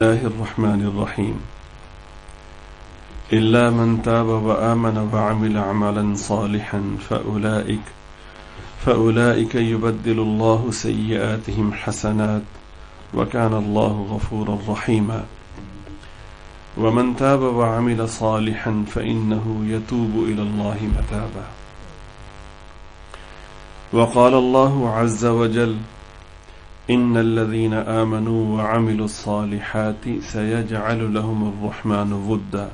الله الرحمن الرحيم إلا من تاب وآمن وعمل عملا صالحا فأولئك يبدل الله سيئاتهم حسنات وكان الله غفورا رحيما ومن تاب وعمل صالحا فإنه يتوب إلى الله متابا وقال الله عز وجل إن الذين آمنوا وعملوا الصالحات سيجعل لهم الرحمن ودا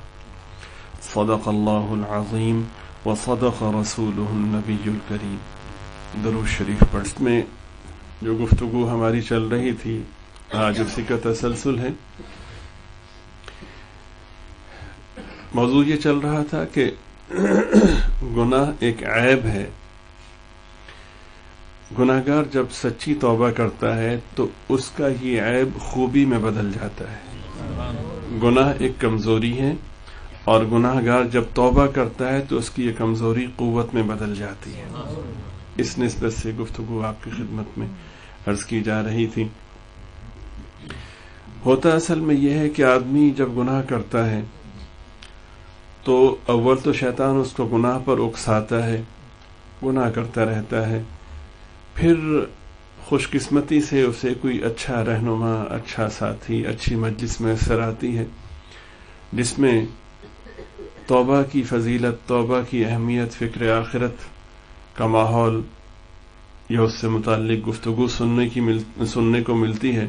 صدق الله العظيم وصدق رسوله النبي الكريم. درود شریف پڑھ میں جو گفتگو ہماری چل رہی تھی آج اسی کا تسلسل ہے. موضوع یہ چل رہا تھا کہ گناہ ایک عیب ہے. گناہگار جب سچی توبہ کرتا ہے تو اس کا یہ عیب خوبی میں بدل جاتا ہے. گناہ ایک کمزوری ہے اور گناہگار جب توبہ کرتا ہے تو اس کی یہ کمزوری قوت میں بدل جاتی ہے. اس نسبت سے گفتگو آپ کی خدمت میں عرض کی جا رہی تھی. ہوتا اصل میں یہ ہے کہ آدمی جب گناہ کرتا ہے تو اول تو شیطان اس کو گناہ پر اکساتا ہے، گناہ کرتا رہتا ہے. پھر خوش قسمتی سے اسے کوئی اچھا رہنما، اچھا ساتھی، اچھی مجلس میسر آتی ہے جس میں توبہ کی فضیلت، توبہ کی اہمیت، فکر آخرت کا ماحول یا اس سے متعلق گفتگو سننے کو ملتی ہے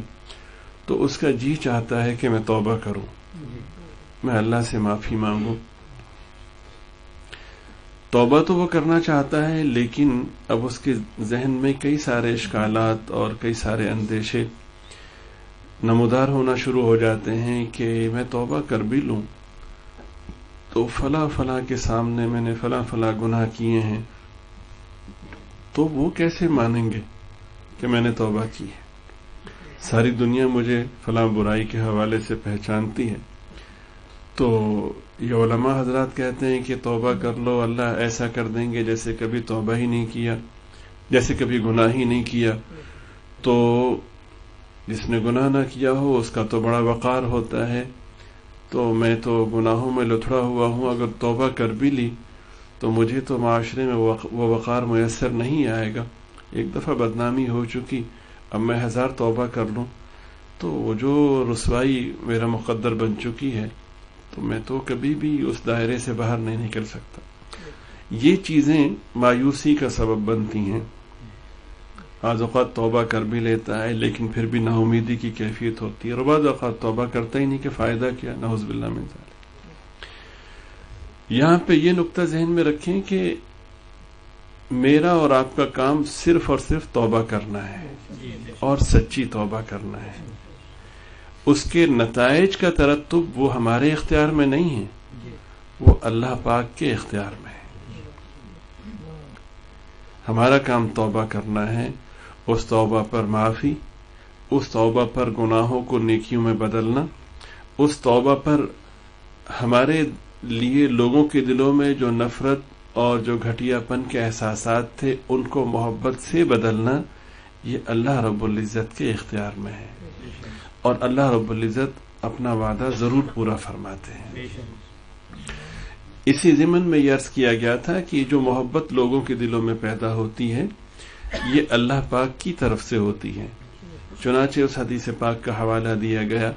تو اس کا جی چاہتا ہے کہ میں توبہ کروں، میں اللہ سے معافی مانگوں. توبہ تو وہ کرنا چاہتا ہے لیکن اب اس کے ذہن میں کئی سارے اشکالات اور کئی سارے اندیشے نمودار ہونا شروع ہو جاتے ہیں کہ میں توبہ کر بھی لوں تو فلاں کے سامنے میں نے فلاں گناہ کیے ہیں تو وہ کیسے مانیں گے کہ میں نے توبہ کی ہے. ساری دنیا مجھے فلاں برائی کے حوالے سے پہچانتی ہے. تو یہ علماء حضرات کہتے ہیں کہ توبہ کر لو، اللہ ایسا کر دیں گے جیسے کبھی توبہ ہی نہیں کیا، جیسے کبھی گناہ ہی نہیں کیا. تو جس نے گناہ نہ کیا ہو اس کا تو بڑا وقار ہوتا ہے، تو میں تو گناہوں میں لتھڑا ہوا ہوں، اگر توبہ کر بھی لی تو مجھے تو معاشرے میں وہ وقار میسر نہیں آئے گا. ایک دفعہ بدنامی ہو چکی، اب میں 1000 توبہ کر لوں تو وہ جو رسوائی میرا مقدر بن چکی ہے تو میں تو کبھی بھی اس دائرے سے باہر نہیں نکل سکتا. یہ چیزیں مایوسی کا سبب بنتی ہیں. بعض اوقات توبہ کر بھی لیتا ہے لیکن پھر بھی نا امیدی کی کیفیت ہوتی ہے، اور بعض اوقات توبہ کرتا ہی نہیں کہ فائدہ کیا، نعوذ باللہ من ذالک. یہاں پہ یہ نقطہ ذہن میں رکھیں کہ میرا اور آپ کا کام صرف اور صرف توبہ کرنا ہے اور سچی توبہ کرنا ہے. اس کے نتائج کا ترتب وہ ہمارے اختیار میں نہیں ہے، وہ اللہ پاک کے اختیار میں ہے. ہمارا کام توبہ کرنا ہے، اس توبہ پر معافی، اس توبہ پر گناہوں کو نیکیوں میں بدلنا، اس توبہ پر ہمارے لیے لوگوں کے دلوں میں جو نفرت اور جو گھٹیا پن کے احساسات تھے ان کو محبت سے بدلنا. یہ اللہ رب العزت کے اختیار میں ہے اور اللہ رب العزت اپنا وعدہ ضرور پورا فرماتے ہیں. اسی ضمن میں یہ عرض کیا گیا تھا کہ جو محبت لوگوں کے دلوں میں پیدا ہوتی ہے یہ اللہ پاک کی طرف سے ہوتی ہے. چنانچہ اس حدیث پاک کا حوالہ دیا گیا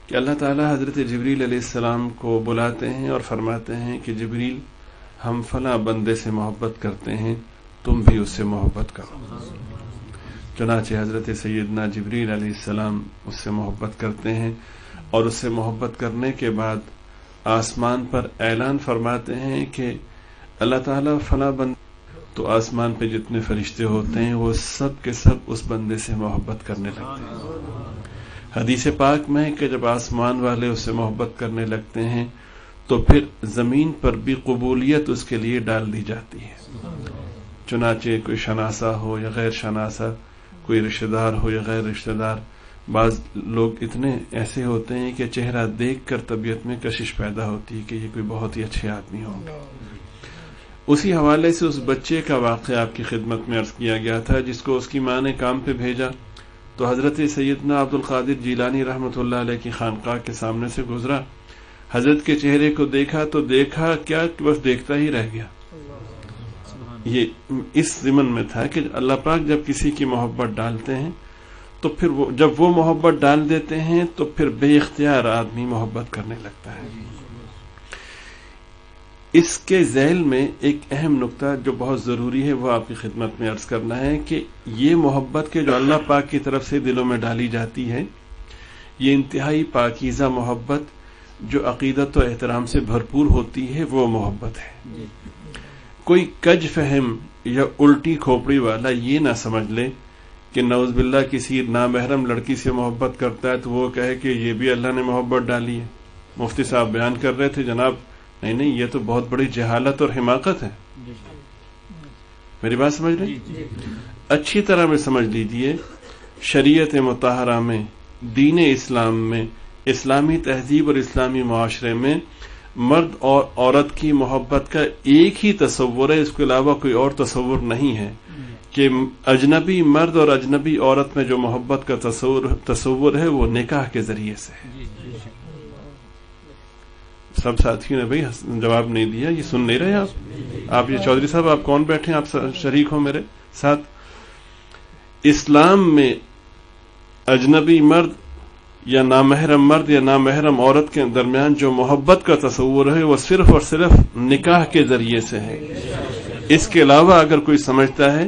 کہ اللہ تعالی حضرت جبریل علیہ السلام کو بلاتے ہیں اور فرماتے ہیں کہ جبریل، ہم فلاں بندے سے محبت کرتے ہیں، تم بھی اس سے محبت کرو. چنانچہ حضرت سیدنا جبریل علیہ السلام اس سے محبت کرتے ہیں اور اس سے محبت کرنے کے بعد آسمان پر اعلان فرماتے ہیں کہ اللہ تعالیٰ فلاں بندے، تو آسمان پہ جتنے فرشتے ہوتے ہیں وہ سب کے سب اس بندے سے محبت کرنے لگتے ہیں. حدیث پاک میں ہے کہ جب آسمان والے اس سے محبت کرنے لگتے ہیں تو پھر زمین پر بھی قبولیت اس کے لیے ڈال دی جاتی ہے. چنانچہ کوئی شناسہ ہو یا غیر شناسہ، کوئی رشتہ دار ہو یا غیر رشتہ دار، بعض لوگ اتنے ایسے ہوتے ہیں کہ چہرہ دیکھ کر طبیعت میں کشش پیدا ہوتی ہے کہ یہ کوئی بہت ہی اچھے آدمی ہوں گے. اسی حوالے سے اس بچے کا واقعہ آپ کی خدمت میں عرض کیا گیا تھا جس کو اس کی ماں نے کام پہ بھیجا تو حضرت سیدنا عبد القادر جیلانی رحمۃ اللہ علیہ کی خانقاہ کے سامنے سے گزرا، حضرت کے چہرے کو دیکھا تو دیکھا کیا کہ بس دیکھتا ہی رہ گیا. یہ اس ضمن میں تھا کہ اللہ پاک جب کسی کی محبت ڈالتے ہیں تو پھر جب وہ محبت ڈال دیتے ہیں تو پھر بے اختیار آدمی محبت کرنے لگتا ہے. اس کے ذیل میں ایک اہم نقطہ جو بہت ضروری ہے وہ آپ کی خدمت میں عرض کرنا ہے کہ یہ محبت کے جو اللہ پاک کی طرف سے دلوں میں ڈالی جاتی ہے، یہ انتہائی پاکیزہ محبت جو عقیدت و احترام سے بھرپور ہوتی ہے وہ محبت ہے. کوئی کج فہم یا الٹی کھوپڑی والا یہ نہ سمجھ لے کہ نعوذ باللہ کسی نامحرم لڑکی سے محبت کرتا ہے تو وہ کہے کہ یہ بھی اللہ نے محبت ڈالی ہے. مفتی صاحب بیان کر رہے تھے جناب، نہیں یہ تو بہت بڑی جہالت اور حماقت ہے. میری بات سمجھ رہے؟ اچھی طرح میں سمجھ لیجئے، شریعت مطہرہ میں، دین اسلام میں، اسلامی تہذیب اور اسلامی معاشرے میں مرد اور عورت کی محبت کا ایک ہی تصور ہے، اس کے علاوہ کوئی اور تصور نہیں ہے کہ اجنبی مرد اور اجنبی عورت میں جو محبت کا تصور ہے وہ نکاح کے ذریعے سے ہے. سب ساتھیوں نے بھائی جواب نہیں دیا، یہ سن نہیں رہے آپ یہ چودھری صاحب آپ کون بیٹھے ہیں، آپ شریک ہو میرے ساتھ. اسلام میں اجنبی مرد یا نامحرم مرد یا نامحرم عورت کے درمیان جو محبت کا تصور ہے وہ صرف اور صرف نکاح کے ذریعے سے ہے. اس کے علاوہ اگر کوئی سمجھتا ہے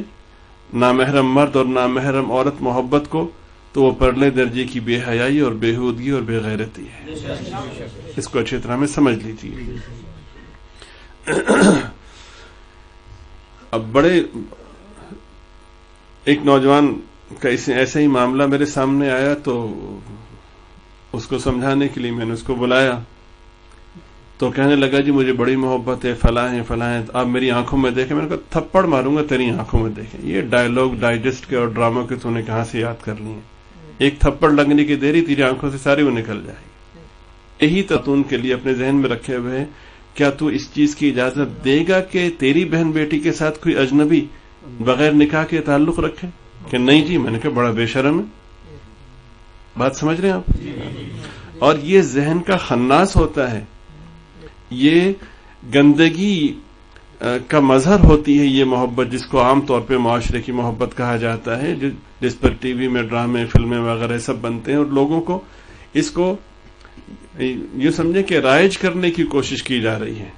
نامحرم مرد اور نامحرم عورت محبت کو تو وہ پرلے درجے کی بے حیائی اور بےہودگی اور بے غیرتی ہے. اس کو اچھی طرح میں سمجھ لیجیے. اب بڑے ایک نوجوان کا ایسا ہی معاملہ میرے سامنے آیا تو اس کو سمجھانے کے لیے میں نے اس کو بلایا تو کہنے لگا جی مجھے بڑی محبت ہے، فلاں ہیں فلاں ہیں، آپ میری آنکھوں میں دیکھیں. میں نے کہا تھپڑ ماروں گا تیری آنکھوں میں دیکھیں. یہ ڈائلوگ ڈائجسٹ کے اور ڈراموں کے تو نے کہاں سے یاد کر لی ہیں؟ ایک تھپڑ لگنے کی دیری تیری آنکھوں سے ساری وہ نکل جائے گی. یہی تتون کے لیے اپنے ذہن میں رکھے ہوئے ہیں. کیا تو اس چیز کی اجازت دے گا کہ تیری بہن بیٹی کے ساتھ کوئی اجنبی بغیر نکاح کے تعلق رکھے؟ کہ نہیں جی. میں نے کہا بڑا بے شرم ہے. بات سمجھ رہے ہیں آپ؟ اور یہ ذہن کا خناس ہوتا ہے، یہ گندگی کا مظہر ہوتی ہے یہ محبت، جس کو عام طور پہ معاشرے کی محبت کہا جاتا ہے، جس پر ٹی وی میں ڈرامے فلمیں وغیرہ سب بنتے ہیں اور لوگوں کو اس کو یہ سمجھے کہ رائج کرنے کی کوشش کی جا رہی ہے.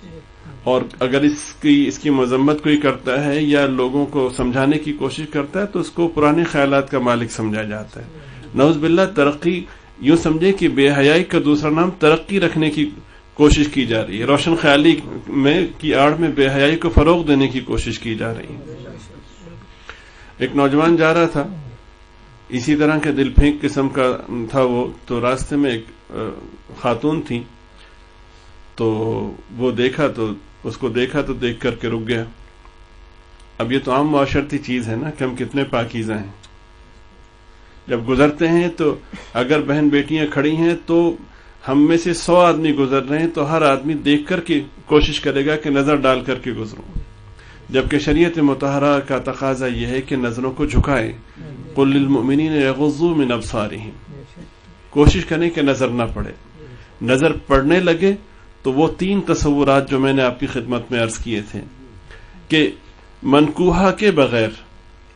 اور اگر اس کی مذمت کوئی کرتا ہے یا لوگوں کو سمجھانے کی کوشش کرتا ہے تو اس کو پرانے خیالات کا مالک سمجھا جاتا ہے. نعوذ باللہ ترقی، یوں سمجھے کہ بے حیائی کا دوسرا نام ترقی رکھنے کی کوشش کی جا رہی ہے. روشن خیالی میں کی آڑ میں بے حیائی کو فروغ دینے کی کوشش کی جا رہی ہے. ایک نوجوان جا رہا تھا، اسی طرح کے دل پھینک قسم کا تھا وہ، تو راستے میں ایک خاتون تھی تو وہ دیکھا تو اس کو دیکھا تو دیکھ کر کے رک گیا. اب یہ تو عام معاشرتی چیز ہے نا کہ ہم کتنے پاکیزہ ہیں. جب گزرتے ہیں تو اگر بہن بیٹیاں کھڑی ہیں تو ہم میں سے 100 آدمی گزر رہے ہیں تو ہر آدمی دیکھ کر کے کوشش کرے گا کہ نظر ڈال کر کے گزروں، جبکہ شریعت مطہرہ کا تقاضا یہ ہے کہ نظروں کو جھکائیں. قل للمؤمنین یغضوا من ابصارہم، کوشش کریں کہ نظر نہ پڑے. نظر پڑنے لگے تو وہ 3 تصورات جو میں نے آپ کی خدمت میں عرض کیے تھے کہ منکوحہ کے بغیر،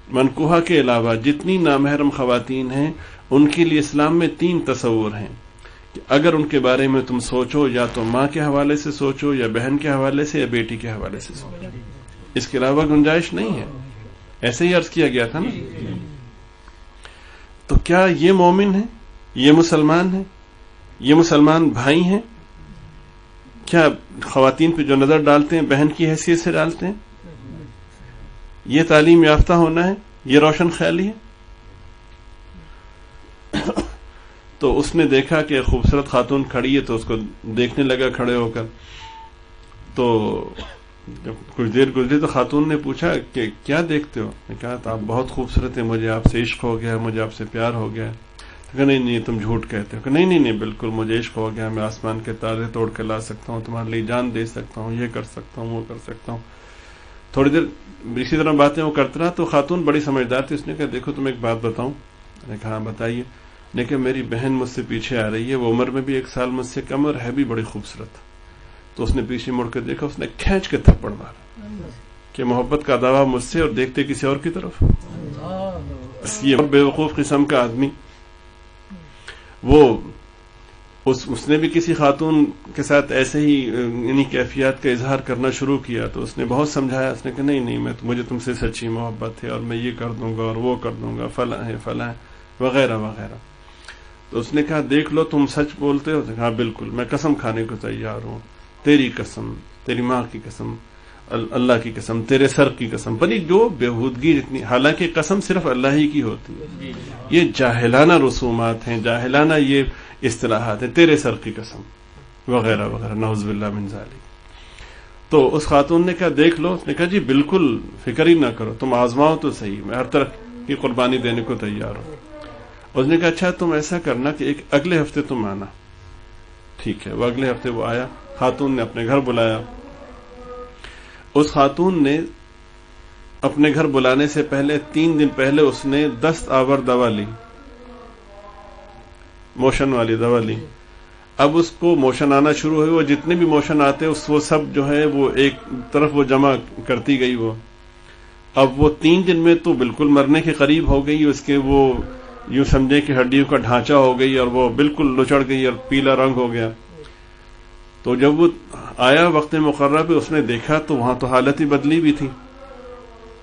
منکوحہ کے علاوہ جتنی نامحرم خواتین ہیں ان کے لیے اسلام میں 3 تصور ہیں کہ اگر ان کے بارے میں تم سوچو یا تو ماں کے حوالے سے سوچو یا بہن کے حوالے سے یا بیٹی کے حوالے سے سوچو، اس کے علاوہ گنجائش نہیں ہے. ایسے ہی عرض کیا گیا تھا نا. تو کیا یہ مومن ہیں، یہ مسلمان ہیں، یہ مسلمان بھائی ہیں؟ کیا خواتین پہ جو نظر ڈالتے ہیں بہن کی حیثیت سے ڈالتے ہیں؟ یہ تعلیم یافتہ ہونا ہے؟ یہ روشن خیالی ہے؟ تو اس نے دیکھا کہ خوبصورت خاتون کھڑی ہے تو اس کو دیکھنے لگا کھڑے ہو کر. تو جب کچھ دیر گزری تو خاتون نے پوچھا کہ کیا دیکھتے ہو؟ میں کہا آپ بہت خوبصورت ہیں، مجھے آپ سے عشق ہو گیا، مجھے آپ سے پیار ہو گیا. کہ نہیں تم جھوٹ کہتے ہو. کہ نہیں بالکل مجھے عشق ہو گیا، میں آسمان کے تارے توڑ کے لا سکتا ہوں، تمہارے لیے جان دے سکتا ہوں، یہ کر سکتا ہوں، وہ کر سکتا ہوں. تھوڑی دیر اسی طرح باتیں وہ کرتا رہا تو خاتون بڑی سمجھدار تھی. اس نے کہا دیکھو تم ایک بات بتاؤں، نے کہا بتائیے. نے کہا میری بہن مجھ سے پیچھے آ رہی ہے, وہ عمر میں بھی 1 سال مجھ سے کم اور ہے بھی بڑی خوبصورت. تو اس نے پیچھے مڑ کے دیکھا, اس نے کھینچ کے تھپڑ مارا کہ محبت کا دعویٰ مجھ سے اور دیکھتے کسی اور کی طرف. یہ بے وقوف قسم کا آدمی, وہ اس نے بھی کسی خاتون کے ساتھ ایسے ہی انہی کیفیات کا اظہار کرنا شروع کیا. تو اس نے بہت سمجھایا, اس نے کہا نہیں مجھے تم سے سچی محبت ہے اور میں یہ کر دوں گا اور وہ کر دوں گا, فلاں ہے وغیرہ وغیرہ. تو اس نے کہا دیکھ لو تم سچ بولتے ہو؟ ہاں بالکل, میں قسم کھانے کو تیار ہوں, تیری قسم, تیری ماں کی قسم, اللہ کی قسم, تیرے سر کی قسم. بنی جو بےہودگی جتنی, حالانکہ قسم صرف اللہ ہی کی ہوتی ہے. یہ جاہلانہ رسومات ہیں, جاہلانہ یہ اصطلاحات ہیں, تیرے سر کی قسم وغیرہ وغیرہ, نعوذ باللہ من ذالک. تو اس خاتون نے کہا دیکھ لو. اس نے کہا جی بالکل فکر ہی نہ کرو, تم آزماؤ تو صحیح, میں ہر طرح کی قربانی دینے کو تیار ہوں. اس نے کہا اچھا تم ایسا کرنا کہ اگلے ہفتے تم آنا. ٹھیک ہے. وہ اگلے ہفتے وہ آیا, خاتون نے اپنے گھر بلایا. اس خاتون نے اپنے گھر بلانے سے پہلے 3 دن پہلے اس نے دست آور دوا لی, موشن والی دوا لی. اب اس کو موشن آنا شروع ہوئے, وہ جتنے بھی موشن آتے وہ سب جو ہے وہ ایک طرف وہ جمع کرتی گئی. وہ اب وہ 3 دن میں تو بالکل مرنے کے قریب ہو گئی. اس کے وہ یوں سمجھے کہ ہڈیوں کا ڈھانچہ ہو گئی اور وہ بالکل لچڑ گئی اور پیلا رنگ ہو گیا. تو جب وہ آیا وقت مقررہ پہ, اس نے دیکھا تو وہاں تو حالت ہی بدلی بھی تھی.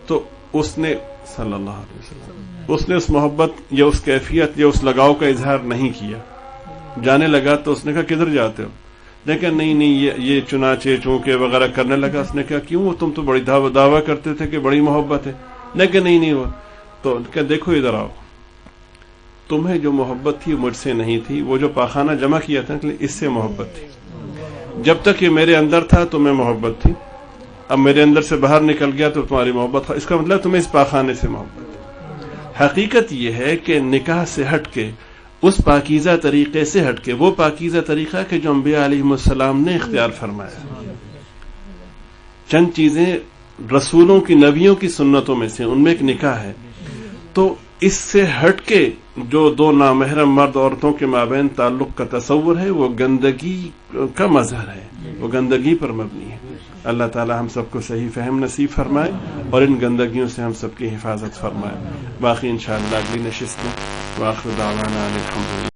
تو اس نے صلی اللہ علیہ وسلم اس نے اس محبت یا اس کیفیت یا اس لگاؤ کا اظہار نہیں کیا. جانے لگا تو اس نے کہا کدھر جاتے ہو؟ لیکن نہیں یہ چنانچہ چونکہ وغیرہ کرنے لگا. اس نے کہا کیوں, تم تو بڑی دعویٰ کرتے تھے کہ بڑی محبت ہے. لیکن نہیں وہ تو کہ دیکھو ادھر آؤ, تمہیں جو محبت تھی مجھ سے نہیں تھی, وہ جو پاخانہ جمع کیا تھا اس سے محبت تھی. جب تک یہ میرے اندر تھا تمہیں محبت تھی, اب میرے اندر سے باہر نکل گیا تو تمہاری محبت, اس کا مطلب تمہیں اس پاخانے سے محبت ہے. حقیقت یہ ہے کہ نکاح سے ہٹ کے, اس پاکیزہ طریقے سے ہٹ کے, وہ پاکیزہ طریقہ کہ جو انبیاء علیہ السلام نے اختیار فرمایا. چند چیزیں رسولوں کی, نبیوں کی سنتوں میں سے ان میں ایک نکاح ہے. تو اس سے ہٹ کے جو 2 نامحرم مرد عورتوں کے مابین تعلق کا تصور ہے وہ گندگی کا مظہر ہے, وہ گندگی پر مبنی ہے. اللہ تعالی ہم سب کو صحیح فہم نصیب فرمائے اور ان گندگیوں سے ہم سب کی حفاظت فرمائے. باقی انشاءاللہ اگلی نشست میں. وآخر دعوانا الحمدللہ.